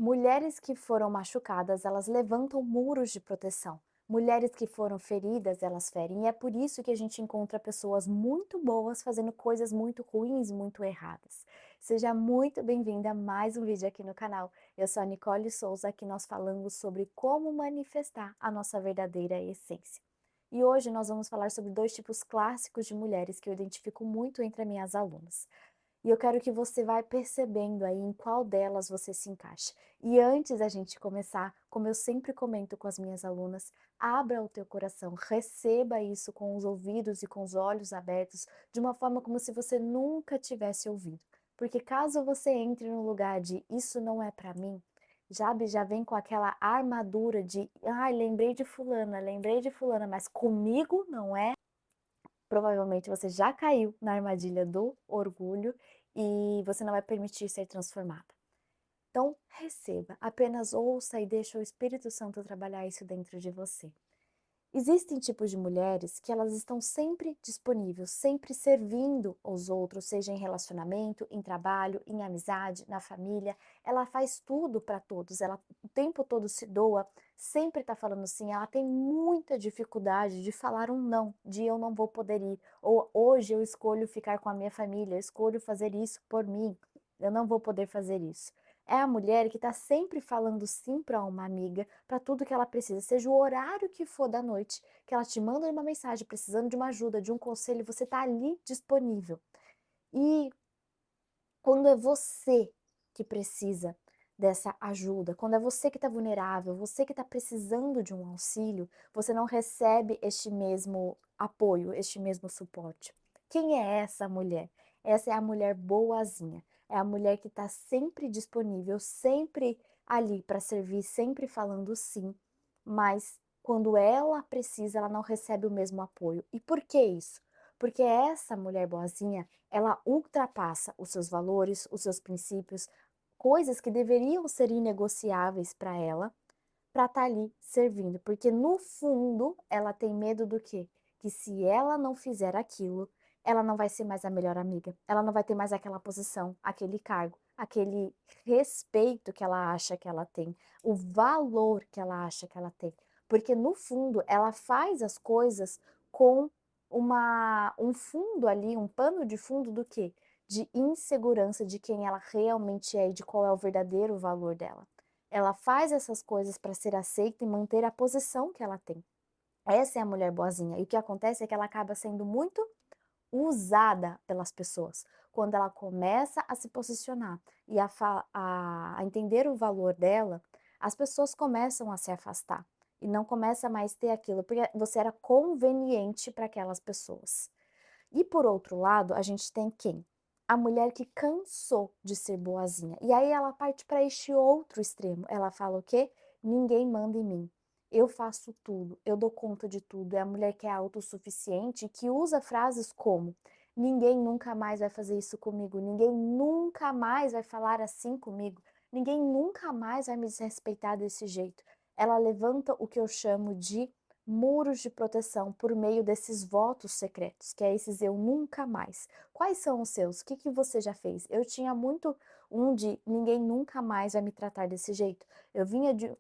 Mulheres que foram machucadas, elas levantam muros de proteção. Mulheres que foram feridas, elas ferem. E é por isso que a gente encontra pessoas muito boas fazendo coisas muito ruins, muito erradas. Seja muito bem-vinda a mais um vídeo aqui no canal. Eu sou a Nicole Souza, aqui nós falamos sobre como manifestar a nossa verdadeira essência. E hoje nós vamos falar sobre dois tipos clássicos de mulheres que eu identifico muito entre as minhas alunas. E eu quero que você vá percebendo aí em qual delas você se encaixa. E antes da gente começar, como eu sempre comento com as minhas alunas, abra o teu coração, receba isso com os ouvidos e com os olhos abertos, de uma forma como se você nunca tivesse ouvido. Porque caso você entre no lugar de isso não é para mim, já vem com aquela armadura de, ai, lembrei de fulana, mas comigo não é. Provavelmente você já caiu na armadilha do orgulho e você não vai permitir ser transformada. Então, receba, apenas ouça e deixa o Espírito Santo trabalhar isso dentro de você. Existem tipos de mulheres que elas estão sempre disponíveis, sempre servindo aos outros, seja em relacionamento, em trabalho, em amizade, na família. Ela faz tudo para todos, ela o tempo todo se doa, sempre está falando sim. Ela tem muita dificuldade de falar um não, de eu não vou poder ir, ou hoje eu escolho ficar com a minha família, eu escolho fazer isso por mim, eu não vou poder fazer isso. É a mulher que está sempre falando sim para uma amiga, para tudo que ela precisa, seja o horário que for da noite, que ela te manda uma mensagem precisando de uma ajuda, de um conselho, você está ali disponível. E quando é você que precisa dessa ajuda, quando é você que está vulnerável, você que está precisando de um auxílio, você não recebe este mesmo apoio, este mesmo suporte. Quem é essa mulher? Essa é a mulher boazinha, é a mulher que está sempre disponível, sempre ali para servir, sempre falando sim, mas quando ela precisa, ela não recebe o mesmo apoio. E por que isso? Porque essa mulher boazinha, ela ultrapassa os seus valores, os seus princípios, coisas que deveriam ser inegociáveis para ela, para estar ali servindo. Porque no fundo, ela tem medo do quê? Que se ela não fizer aquilo, ela não vai ser mais a melhor amiga, ela não vai ter mais aquela posição, aquele cargo, aquele respeito que ela acha que ela tem, o valor que ela acha que ela tem. Porque no fundo, ela faz as coisas com um fundo ali, um pano de fundo do quê? De insegurança de quem ela realmente é e de qual é o verdadeiro valor dela. Ela faz essas coisas para ser aceita e manter a posição que ela tem. Essa é a mulher boazinha. E o que acontece é que ela acaba sendo muito usada pelas pessoas. Quando ela começa a se posicionar e a entender o valor dela, as pessoas começam a se afastar e não começa mais a ter aquilo, porque você era conveniente para aquelas pessoas. E por outro lado, a gente tem quem? A mulher que cansou de ser boazinha. E aí ela parte para este outro extremo. Ela fala o quê? Ninguém manda em mim. Eu faço tudo, eu dou conta de tudo. É a mulher que é autossuficiente, que usa frases como: ninguém nunca mais vai fazer isso comigo, ninguém nunca mais vai falar assim comigo, ninguém nunca mais vai me desrespeitar desse jeito. Ela levanta o que eu chamo de muros de proteção por meio desses votos secretos, que é esses eu nunca mais. Quais são os seus? O que que você já fez? Eu tinha muito um de ninguém nunca mais vai me tratar desse jeito. Eu vinha de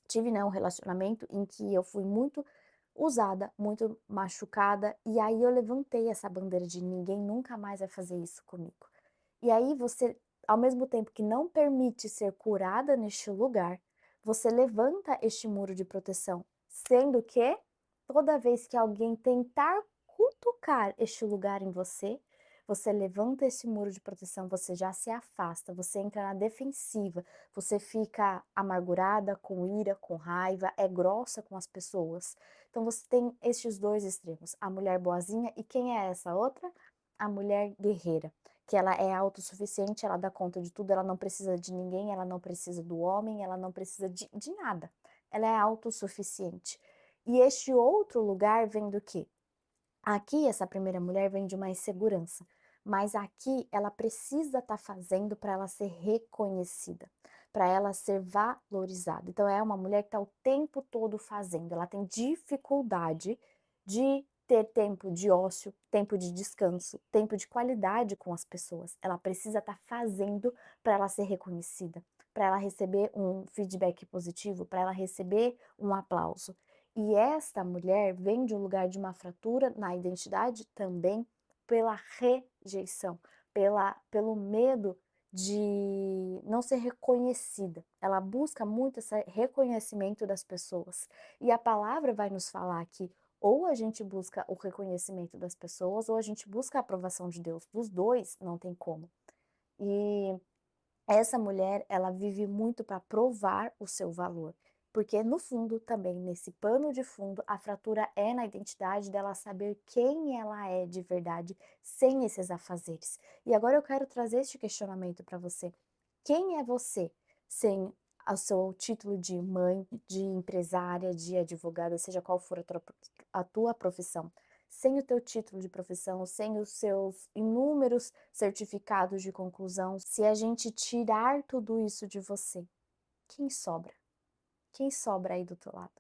tive, né, um relacionamento em que eu fui muito usada, muito machucada, e aí eu levantei essa bandeira de ninguém nunca mais vai fazer isso comigo. E aí você, ao mesmo tempo que não permite ser curada neste lugar, você levanta este muro de proteção, sendo que toda vez que alguém tentar cutucar este lugar em você, você levanta esse muro de proteção, você já se afasta, você entra na defensiva, você fica amargurada, com ira, com raiva, é grossa com as pessoas. Então você tem estes dois extremos, a mulher boazinha e quem é essa outra? A mulher guerreira, que ela é autossuficiente, ela dá conta de tudo, ela não precisa de ninguém, ela não precisa do homem, ela não precisa de nada. Ela é autossuficiente. E este outro lugar vem do quê? Aqui, essa primeira mulher vem de uma insegurança, mas aqui ela precisa estar fazendo para ela ser reconhecida, para ela ser valorizada. Então, é uma mulher que está o tempo todo fazendo, ela tem dificuldade de ter tempo de ócio, tempo de descanso, tempo de qualidade com as pessoas. Ela precisa estar fazendo para ela ser reconhecida, para ela receber um feedback positivo, para ela receber um aplauso. E esta mulher vem de um lugar de uma fratura na identidade também pela rejeição, pelo medo de não ser reconhecida. Ela busca muito esse reconhecimento das pessoas. E a palavra vai nos falar que ou a gente busca o reconhecimento das pessoas ou a gente busca a aprovação de Deus. Dos dois não tem como. E essa mulher, ela vive muito para provar o seu valor, porque no fundo também, nesse pano de fundo, a fratura é na identidade dela saber quem ela é de verdade, sem esses afazeres. E agora eu quero trazer este questionamento para você. Quem é você sem o seu título de mãe, de empresária, de advogada, seja qual for a tua profissão? Sem o teu título de profissão, sem os seus inúmeros certificados de conclusão, se a gente tirar tudo isso de você, quem sobra? Quem sobra aí do teu lado?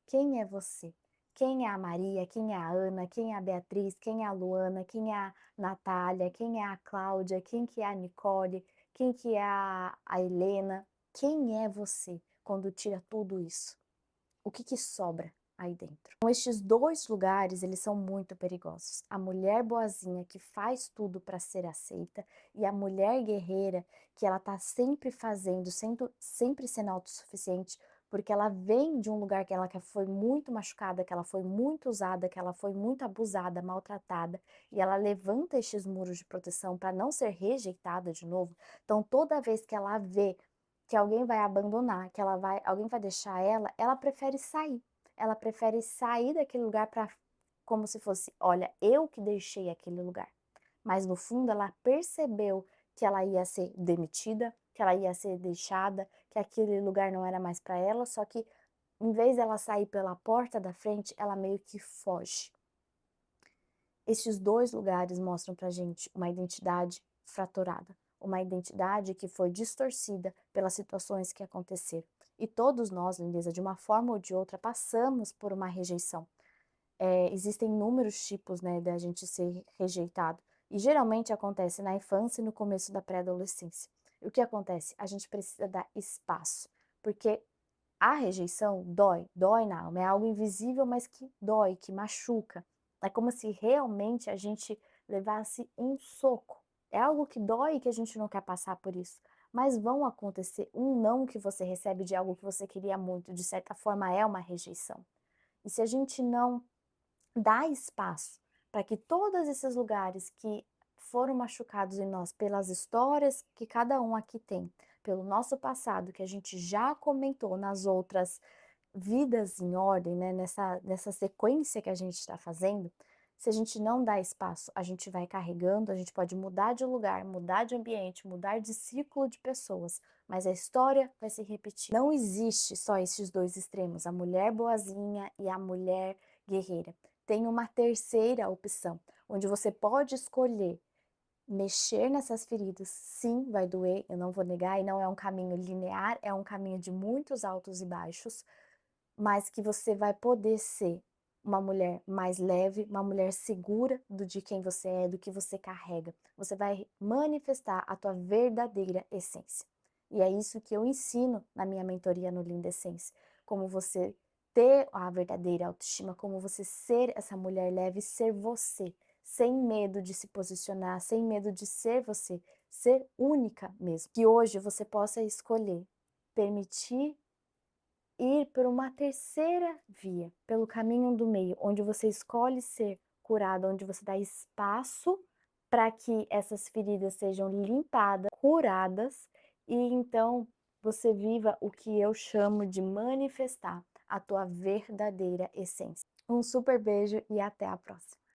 Quem é você? Quem é a Maria? Quem é a Ana? Quem é a Beatriz? Quem é a Luana? Quem é a Natália? Quem é a Cláudia? Quem que é a Nicole? Quem que é a Helena? Quem é você quando tira tudo isso? O que que sobra aí dentro? Então, estes dois lugares, eles são muito perigosos. A mulher boazinha que faz tudo para ser aceita e a mulher guerreira que ela tá sempre fazendo, sempre sendo autossuficiente, porque ela vem de um lugar que foi muito machucada, que ela foi muito usada, que ela foi muito abusada, maltratada, e ela levanta estes muros de proteção para não ser rejeitada de novo. Então, toda vez que ela vê que alguém vai abandonar, alguém vai deixar ela, ela prefere sair. Ela prefere sair daquele lugar para como se fosse, olha, eu que deixei aquele lugar. Mas no fundo ela percebeu que ela ia ser demitida, que ela ia ser deixada, que aquele lugar não era mais para ela, só que em vez dela sair pela porta da frente, ela meio que foge. Estes dois lugares mostram pra gente uma identidade fraturada, uma identidade que foi distorcida pelas situações que aconteceram. E todos nós, lindeza, de uma forma ou de outra, passamos por uma rejeição. Existem inúmeros tipos, né, da gente ser rejeitado. E geralmente acontece na infância e no começo da pré-adolescência. E o que acontece? A gente precisa dar espaço, porque a rejeição dói, dói na alma, é algo invisível, mas que dói, que machuca. É como se realmente a gente levasse um soco. É algo que dói e que a gente não quer passar por isso. Mas vão acontecer um não que você recebe de algo que você queria muito, de certa forma é uma rejeição. E se a gente não dá espaço para que todos esses lugares que foram machucados em nós pelas histórias que cada um aqui tem, pelo nosso passado, que a gente já comentou nas outras vidas em ordem, né, nessa sequência que a gente está fazendo, se a gente não dá espaço, a gente vai carregando, a gente pode mudar de lugar, mudar de ambiente, mudar de ciclo de pessoas, mas a história vai se repetir. Não existe só esses dois extremos, a mulher boazinha e a mulher guerreira. Tem uma terceira opção, onde você pode escolher mexer nessas feridas. Sim, vai doer, eu não vou negar, e não é um caminho linear, é um caminho de muitos altos e baixos, mas que você vai poder ser uma mulher mais leve, uma mulher segura de quem você é, do que você carrega. Você vai manifestar a tua verdadeira essência. E é isso que eu ensino na minha mentoria no Linda Essência. Como você ter a verdadeira autoestima, como você ser essa mulher leve, ser você, sem medo de se posicionar, sem medo de ser você, ser única mesmo. Que hoje você possa escolher permitir ir por uma terceira via, pelo caminho do meio, onde você escolhe ser curada, onde você dá espaço para que essas feridas sejam limpadas, curadas, e então você viva o que eu chamo de manifestar a tua verdadeira essência. Um super beijo e até a próxima!